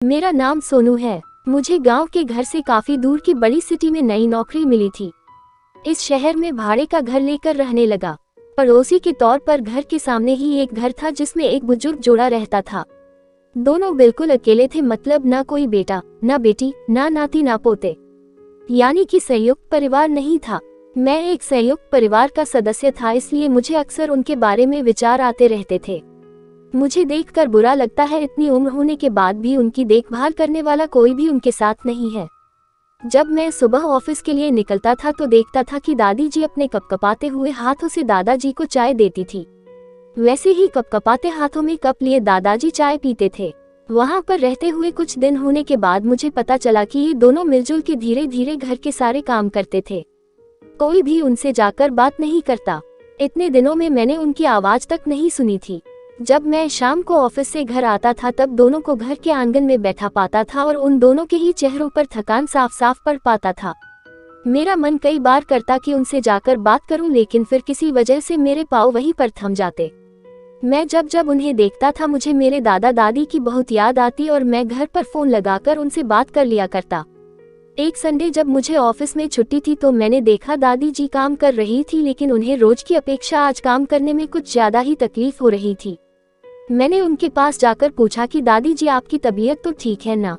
मेरा नाम सोनू है। मुझे गांव के घर से काफी दूर की बड़ी सिटी में नई नौकरी मिली थी। इस शहर में भाड़े का घर लेकर रहने लगा। पड़ोसी के तौर पर घर के सामने ही एक घर था जिसमें एक बुजुर्ग जोड़ा रहता था। दोनों बिल्कुल अकेले थे, मतलब ना कोई बेटा, ना बेटी, ना नाती, ना पोते, यानी कि संयुक्त परिवार नहीं था। मैं एक संयुक्त परिवार का सदस्य था, इसलिए मुझे अक्सर उनके बारे में विचार आते रहते थे। मुझे देखकर बुरा लगता है, इतनी उम्र होने के बाद भी उनकी देखभाल करने वाला कोई भी उनके साथ नहीं है। जब मैं सुबह ऑफिस के लिए निकलता था तो देखता था कि दादी जी अपने कपकपाते हुए हाथों से दादाजी को चाय देती थी। वैसे ही कपकपाते हाथों में कप लिए दादाजी चाय पीते थे। वहां पर रहते हुए कुछ दिन होने के बाद मुझे पता चला कि ये दोनों मिलजुल के धीरे धीरे घर के सारे काम करते थे। कोई भी उनसे जाकर बात नहीं करता। इतने दिनों में मैंने उनकी आवाज तक नहीं सुनी थी। जब मैं शाम को ऑफिस से घर आता था तब दोनों को घर के आंगन में बैठा पाता था और उन दोनों के ही चेहरों पर थकान साफ साफ पड़ पाता था। मेरा मन कई बार करता कि उनसे जाकर बात करूं, लेकिन फिर किसी वजह से मेरे पाँव वहीं पर थम जाते। मैं जब जब उन्हें देखता था मुझे मेरे दादा दादी की बहुत याद आती और मैं घर पर फोन लगाकर उनसे बात कर लिया करता। एक संडे जब मुझे ऑफिस में छुट्टी थी तो मैंने देखा दादी जी काम कर रही थी, लेकिन उन्हें रोज की अपेक्षा आज काम करने में कुछ ज्यादा ही तकलीफ हो रही थी। मैंने उनके पास जाकर पूछा कि दादी जी, आपकी तबीयत तो ठीक है ना?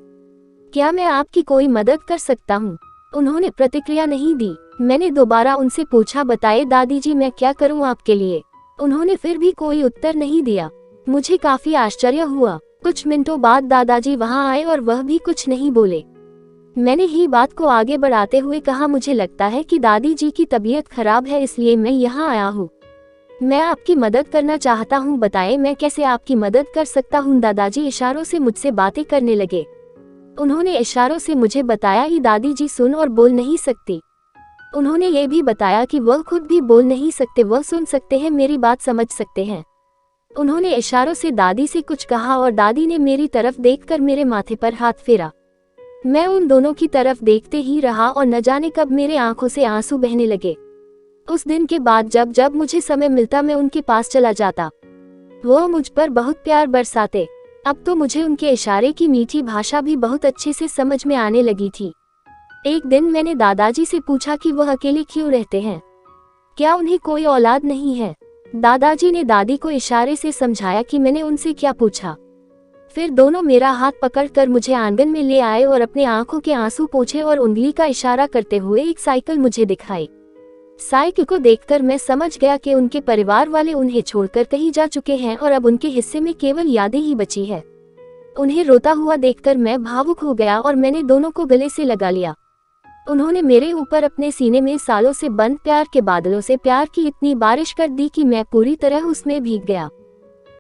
क्या मैं आपकी कोई मदद कर सकता हूँ? उन्होंने प्रतिक्रिया नहीं दी। मैंने दोबारा उनसे पूछा, बताइए दादी जी, मैं क्या करूँ आपके लिए? उन्होंने फिर भी कोई उत्तर नहीं दिया। मुझे काफी आश्चर्य हुआ। कुछ मिनटों बाद दादाजी वहां आए और वह भी कुछ नहीं बोले। मैंने ही बात को आगे बढ़ाते हुए कहा, मुझे लगता है कि दादी जी की तबीयत खराब है, इसलिए मैं यहाँ आया हूँ। मैं आपकी मदद करना चाहता हूँ, बताएं मैं कैसे आपकी मदद कर सकता हूँ? दादाजी इशारों से मुझसे बातें करने लगे। उन्होंने इशारों से मुझे बताया कि दादी जी सुन और बोल नहीं सकती। उन्होंने ये भी बताया कि वह खुद भी बोल नहीं सकते, वह सुन सकते हैं, मेरी बात समझ सकते हैं। उन्होंने इशारों से दादी से कुछ कहा और दादी ने मेरी तरफ देखकर मेरे माथे पर हाथ फेरा। मैं उन दोनों की तरफ देखते ही रहा और न जाने कब मेरे आंखों से आंसू बहने लगे। उस दिन के बाद जब जब मुझे समय मिलता मैं उनके पास चला जाता। वह मुझ पर बहुत प्यार बरसाते। अब तो मुझे उनके इशारे की मीठी भाषा भी बहुत अच्छे से समझ में आने लगी थी। एक दिन मैंने दादाजी से पूछा कि वह अकेले क्यों रहते हैं, क्या उन्हें कोई औलाद नहीं है? दादाजी ने दादी को इशारे से समझाया कि मैंने उनसे क्या पूछा। फिर दोनों मेरा हाथ पकड़कर मुझे आंगन में ले आए और अपने आंखों के आंसू पोंछे और उंगली का इशारा करते हुए एक साइकिल मुझे दिखाई। साइकिल को देखकर मैं समझ गया कि उनके परिवार वाले उन्हें छोड़कर कहीं जा चुके हैं और अब उनके हिस्से में केवल यादें ही बची है। उन्हें रोता हुआ देखकर मैं भावुक हो गया और मैंने दोनों को गले से लगा लिया। उन्होंने मेरे ऊपर अपने सीने में सालों से बंद प्यार के बादलों से प्यार की इतनी बारिश कर दी कि मैं पूरी तरह उसमें भीग गया।